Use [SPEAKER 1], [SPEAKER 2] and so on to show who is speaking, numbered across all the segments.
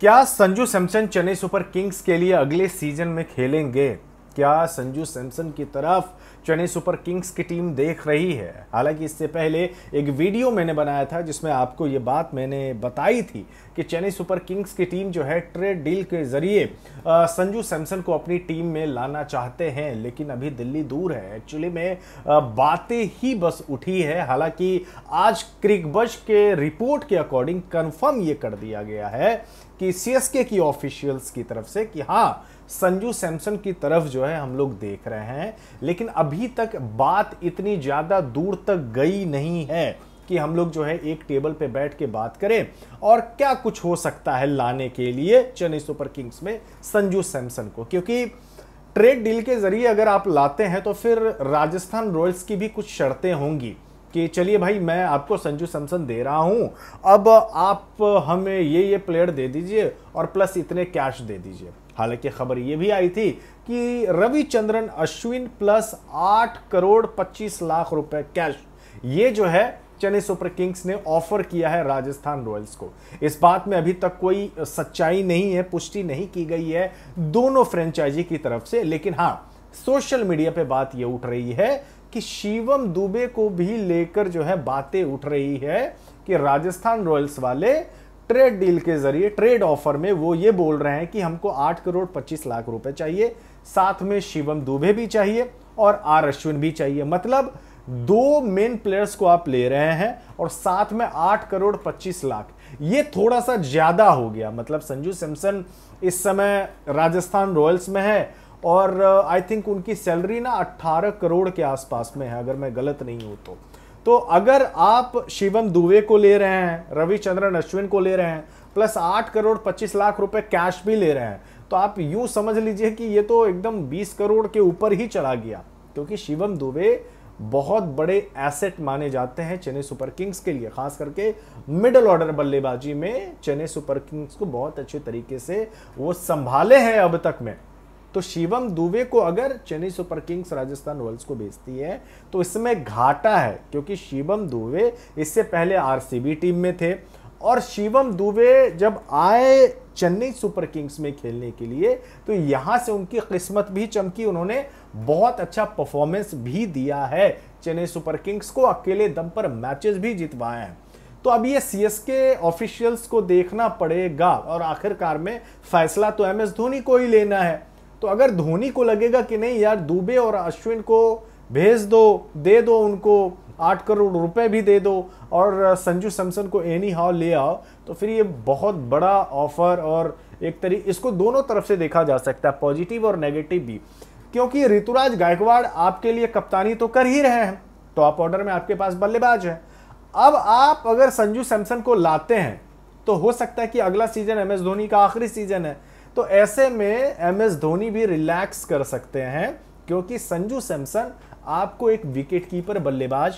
[SPEAKER 1] क्या Sanju Samson Chennai super Kings के लिए अगले सीजन में खेलेंगे? क्या संजू सैमसन की तरफ चेन्नई सुपर किंग्स की टीम देख रही है? हालांकि इससे पहले एक वीडियो मैंने बनाया था जिसमें आपको ये बात मैंने बताई थी कि चेन्नई सुपर किंग्स की टीम जो है ट्रेड डील के जरिए संजू सैमसन को अपनी टीम में लाना चाहते हैं, लेकिन अभी दिल्ली दूर है। एक्चुअली में बातें ही बस उठी है। हालांकि आज क्रिकबज़ के रिपोर्ट के अकॉर्डिंग कंफर्म ये कर दिया गया है कि सीएसके की ऑफिशियल्स की तरफ से कि हाँ, संजू सैमसन की तरफ जो है हम लोग देख रहे हैं, लेकिन अभी तक बात इतनी ज्यादा दूर तक गई नहीं है कि हम लोग जो है एक टेबल पे बैठ के बात करें और क्या कुछ हो सकता है लाने के लिए चेन्नई सुपर किंग्स में संजू सैमसन को। क्योंकि ट्रेड डील के जरिए अगर आप लाते हैं तो फिर राजस्थान रॉयल्स की भी कुछ शर्तें होंगी कि चलिए भाई, मैं आपको संजू सैमसन दे रहा हूं, अब आप हमें ये प्लेयर दे दीजिए और प्लस इतने कैश दे दीजिए। हालांकि खबर ये भी आई थी कि रविचंद्रन अश्विन प्लस 8 करोड़ 25 लाख रुपए कैश, ये जो है चेन्नई सुपर किंग्स ने ऑफर किया है राजस्थान रॉयल्स को। इस बात में अभी तक कोई सच्चाई नहीं है, पुष्टि नहीं की गई है दोनों फ्रेंचाइजी की तरफ से, लेकिन हाँ, सोशल मीडिया पे बात ये उठ रही है कि शिवम दुबे को भी लेकर जो है बातें उठ रही है कि राजस्थान रॉयल्स वाले ट्रेड डील के जरिए, ट्रेड ऑफर में वो ये बोल रहे हैं कि हमको 8 करोड़ 25 लाख रुपए चाहिए, साथ में शिवम दुबे भी चाहिए और आर अश्विन भी चाहिए। मतलब दो मेन प्लेयर्स को आप ले रहे हैं और साथ में 8 करोड़ 25 लाख, ये थोड़ा सा ज्यादा हो गया। मतलब संजू सैमसन इस समय राजस्थान रॉयल्स में है और आई थिंक उनकी सैलरी ना 18 करोड़ के आसपास में है, अगर मैं गलत नहीं हूं तो अगर आप शिवम दुबे को ले रहे हैं, रविचंद्रन अश्विन को ले रहे हैं, प्लस 8 करोड़ 25 लाख रुपए कैश भी ले रहे हैं, तो आप यूं समझ लीजिए कि ये तो एकदम 20 करोड़ के ऊपर ही चला गया। क्योंकि शिवम दुबे बहुत बड़े एसेट माने जाते हैं चेन्नई सुपर किंग्स के लिए, खास करके मिडिल ऑर्डर बल्लेबाजी में चेन्नई सुपर किंग्स को बहुत अच्छे तरीके से वो संभाले हैं अब तक में। तो शिवम दुबे को अगर Chennai super Kings Rajasthan Royals को बेचती है तो इसमें घाटा है, क्योंकि शिवम दुबे इससे पहले आरसीबी टीम में थे और शिवम दुबे जब आए चेन्नई सुपर किंग्स में खेलने के लिए तो यहां से उनकी किस्मत भी चमकी, उन्होंने बहुत अच्छा परफॉर्मेंस भी दिया है चेन्नई सुपर किंग्स को, अकेले दम पर मैचेस भी जितवाए हैं। तो अब ये सीएसके ऑफिशियल्स को देखना पड़ेगा और आखिरकार में फैसला तो एमएस धोनी को ही लेना है। तो अगर धोनी को लगेगा कि नहीं यार, दुबे और अश्विन को भेज दो, दे दो उनको 8 करोड़ रुपए भी दे दो और संजू सैमसन को एनी हाउ ले आओ, तो फिर ये बहुत बड़ा ऑफर और एक तरीके इसको दोनों तरफ से देखा जा सकता है, पॉजिटिव और नेगेटिव भी। क्योंकि ऋतुराज गायकवाड़ आपके लिए कप्तानी तो कर ही रहे हैं, टॉप ऑर्डर में आपके पास बल्लेबाज है। अब आप अगर संजू सैमसन को लाते हैं तो हो सकता है कि अगला सीजन एमएस धोनी का आखिरी सीजन है, तो ऐसे में एमएस धोनी भी रिलैक्स कर सकते हैं, क्योंकि संजू सैमसन आपको एक विकेट कीपर बल्लेबाज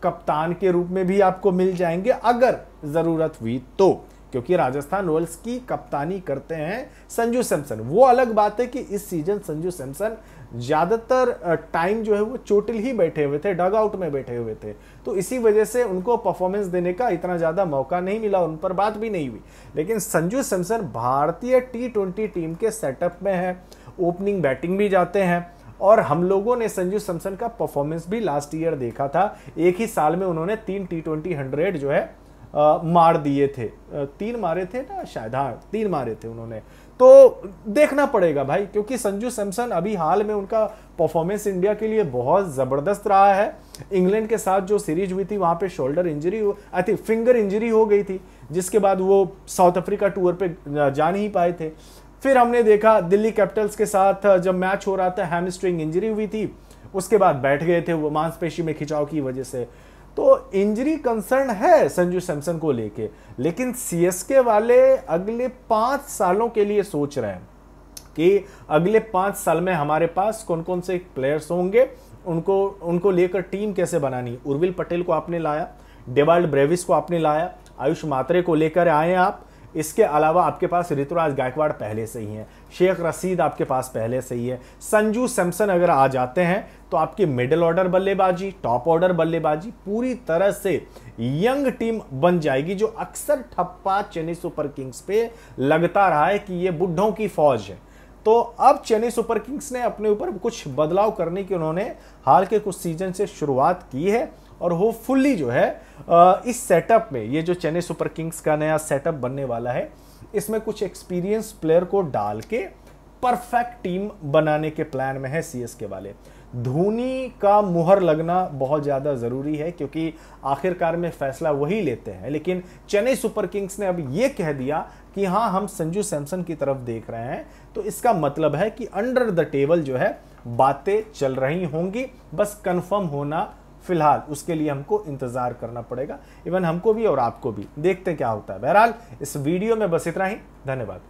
[SPEAKER 1] कप्तान के रूप में भी आपको मिल जाएंगे अगर जरूरत हुई तो। क्योंकि राजस्थान रॉयल्स की कप्तानी करते हैं संजू सैमसन। वो अलग बात है कि इस सीजन संजू सैमसन ज्यादातर टाइम जो है वो चोटिल ही बैठे हुए थे, डग आउट में बैठे हुए थे, तो इसी वजह से उनको परफॉर्मेंस देने का इतना ज्यादा मौका नहीं मिला, उन पर बात भी नहीं हुई। लेकिन संजू सैमसन भारतीय टी20 टीम के सेटअप में है, ओपनिंग बैटिंग भी जाते हैं और हम लोगों ने संजू सैमसन का परफॉर्मेंस भी लास्ट ईयर देखा था। एक ही साल में उन्होंने 3 T20 100 जो है मार दिए थे, 3 मारे थे ना शायद, हाँ 3 मारे थे उन्होंने। तो देखना पड़ेगा भाई, क्योंकि संजू सैमसन अभी हाल में उनका परफॉर्मेंस इंडिया के लिए बहुत जबरदस्त रहा है। इंग्लैंड के साथ जो सीरीज हुई थी वहां पे shoulder injury, I think finger injury हो गई थी, जिसके बाद वो साउथ अफ्रीका टूर पे जा नहीं पाए थे। फिर हमने देखा दिल्ली कैपिटल्स के साथ जब मैच हो रहा था, हैमस्ट्रिंग इंजरी हुई थी, उसके बाद बैठ गए थे वो मांसपेशी में खिंचाव की वजह से। तो इंजरी कंसर्न है संजू सैमसन को लेके, लेकिन सीएसके वाले अगले 5 सालों के लिए सोच रहे हैं कि अगले 5 साल में हमारे पास कौन कौन से प्लेयर्स होंगे, उनको लेकर टीम कैसे बनानी। उर्विल पटेल को आपने लाया, डेवाल्ड ब्रेविस को आपने लाया, आयुष मात्रे को लेकर आए आप, इसके अलावा आपके पास ऋतुराज गायकवाड़ पहले से ही है, शेख रशीद आपके पास पहले से ही है, संजू सैमसन अगर आ जाते हैं तो आपकी मिडिल ऑर्डर बल्लेबाजी, टॉप ऑर्डर बल्लेबाजी पूरी तरह से यंग टीम बन जाएगी। जो अक्सर ठप्पा चेन्नई सुपर किंग्स पे लगता रहा है कि ये बुढ़ों की फौज है, तो अब चेन्नई सुपर किंग्स ने अपने ऊपर कुछ बदलाव करने की उन्होंने हाल के कुछ सीजन से शुरुआत की है और होपफुली जो है इस सेटअप में, ये जो चेन्नई सुपर किंग्स का नया सेटअप बनने वाला है, इसमें कुछ एक्सपीरियंस प्लेयर को डाल के परफेक्ट टीम बनाने के प्लान में है सीएसके वाले। धोनी का मुहर लगना बहुत ज़्यादा ज़रूरी है क्योंकि आखिरकार में फैसला वही लेते हैं, लेकिन चेन्नई सुपर किंग्स ने अब ये कह दिया कि हाँ हम संजू सैमसन की तरफ देख रहे हैं, तो इसका मतलब है कि अंडर द टेबल जो है बातें चल रही होंगी, बस कंफर्म होना फिलहाल उसके लिए हमको इंतजार करना पड़ेगा, इवन हमको भी और आपको भी। देखते हैं क्या होता है। बहरहाल इस वीडियो में बस इतना ही, धन्यवाद।